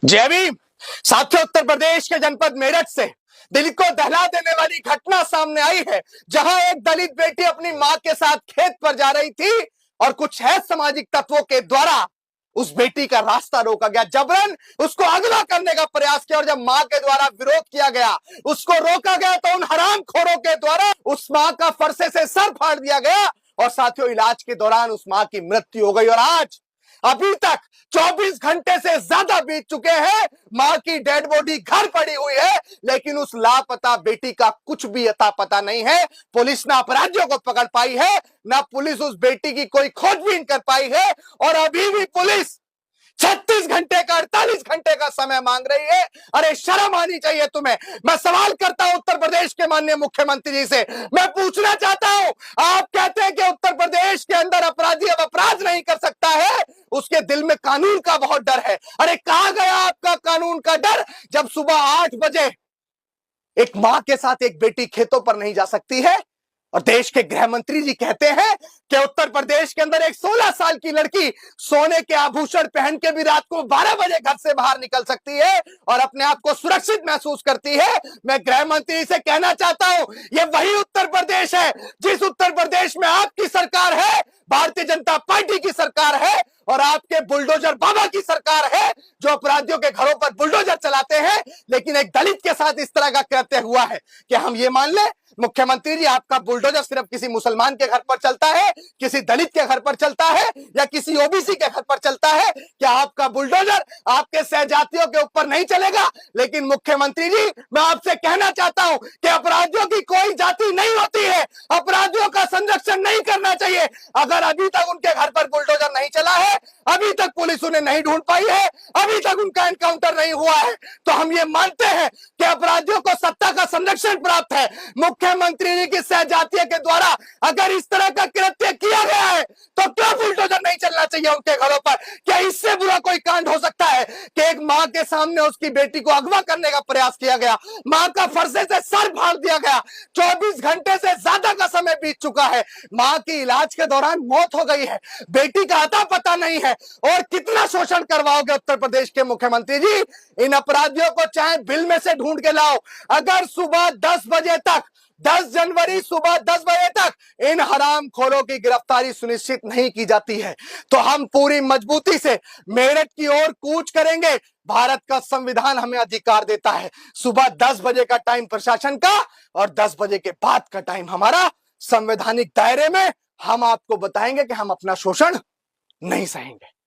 जय भीम। साथियों, उत्तर प्रदेश के जनपद मेरठ से दिल को दहला देने वाली घटना सामने आई है, जहां एक दलित बेटी अपनी मां के साथ खेत पर जा रही थी और कुछ है सामाजिक तत्वों के द्वारा उस बेटी का रास्ता रोका गया, जबरन उसको अगवा करने का प्रयास किया। और जब मां के द्वारा विरोध किया गया, उसको रोका गया, तो उन हरामखोरों के द्वारा उस मां का फरसे से सर फाड़ दिया गया और साथियों इलाज के दौरान उस मां की मृत्यु हो गई। और आज अभी तक 24 घंटे से ज्यादा बीत चुके हैं, मां की डेड बॉडी घर पड़ी हुई है, लेकिन उस लापता बेटी का कुछ भी अता पता नहीं है। पुलिस ना अपराधियों को पकड़ पाई है, ना पुलिस उस बेटी की कोई खोजबीन कर पाई है। और अभी भी पुलिस 36 घंटे का 48 घंटे का समय मांग रही है। अरे शर्म आनी चाहिए तुम्हें। मैं सवाल करता हूं उत्तर प्रदेश के माननीय मुख्यमंत्री जी से, मैं पूछना चाहता हूं, आप कहते हैं कि उत्तर प्रदेश के अंदर अपराधी अब अपराध नहीं कर सकता है, उसके दिल में कानून का बहुत डर है। अरे कहां गया आपका कानून का डर, जब सुबह 8 बजे एक मां के साथ एक बेटी खेतों पर नहीं जा सकती है और देश के गृह मंत्री जी कहते हैं कि उत्तर प्रदेश के अंदर एक 16 साल की लड़की सोने के आभूषण पहन के भी रात को 12 बजे घर से बाहर निकल सकती है और अपने आप को सुरक्षित महसूस करती है। मैं गृह मंत्री से कहना चाहता हूं, यह वही उत्तर प्रदेश है जिस उत्तर प्रदेश में आपकी सरकार है, भारतीय जनता पार्टी की सरकार है और आपके बुलडोजर बाबा की सरकार है, जो अपराधियों के घरों पर बुलडोजर चलाते हैं। लेकिन एक दलित के साथ इस तरह का कृत्य हुआ है कि हम ये मान ले मुख्यमंत्री जी, आपका बुलडोजर सिर्फ किसी मुसलमान के घर पर चलता है, किसी दलित के घर पर चलता है या किसी ओबीसी के घर पर चलता है, क्या आपका बुलडोजर आपके सहजातियों के ऊपर नहीं चलेगा? लेकिन मुख्यमंत्री जी, मैं आपसे कहना चाहता हूं कि अपराधियों की कोई जाति नहीं होती है, अपराधियों का संरक्षण नहीं करना चाहिए। अगर अभी तक उनके घर पर बुलडोजर नहीं चला है, अभी तक पुलिस उन्हें नहीं ढूंढ पाई है, अभी तक उनका एनकाउंटर नहीं हुआ है, तो हम ये मानते हैं कि अपराधियों को सत्ता का संरक्षण प्राप्त है। मुख्यमंत्री जी की सहजातीय के द्वारा अगर इस तरह का कृत्य किया गया है, तो क्यों बुलडोजर नहीं चलना चाहिए उनके घरों पर? क्या इससे बुरा कोई कांड हो सकता है कि एक मां के सामने उसकी बेटी को अगवा करने का प्रयास किया गया, मां का फरसे से सर फाड़ दिया गया, 24 घंटे से ज्यादा का समय बीत चुका है, मां की इलाज के दौरान मौत हो गई है, बेटी का अता पता नहीं है, और कितना शोषण करवाओगे उत्तर प्रदेश के मुख्यमंत्री जी? इन अपराधियों को चाहे बिल में से ढूंढ के लाओ। अगर सुबह 10 बजे तक, 10 जनवरी सुबह 10 बजे तक इन हरामखोरों की गिरफ्तारी सुनिश्चित नहीं की जाती है, तो हम पूरी मजबूती से मेरठ की ओर कूच करेंगे। भारत का संविधान हमें अधिकार देता है, सुबह 10 बजे का टाइम प्रशासन का और 10 बजे के बाद का टाइम हमारा। संवैधानिक दायरे में हम आपको बताएंगे कि हम अपना शोषण नहीं सहेंगे।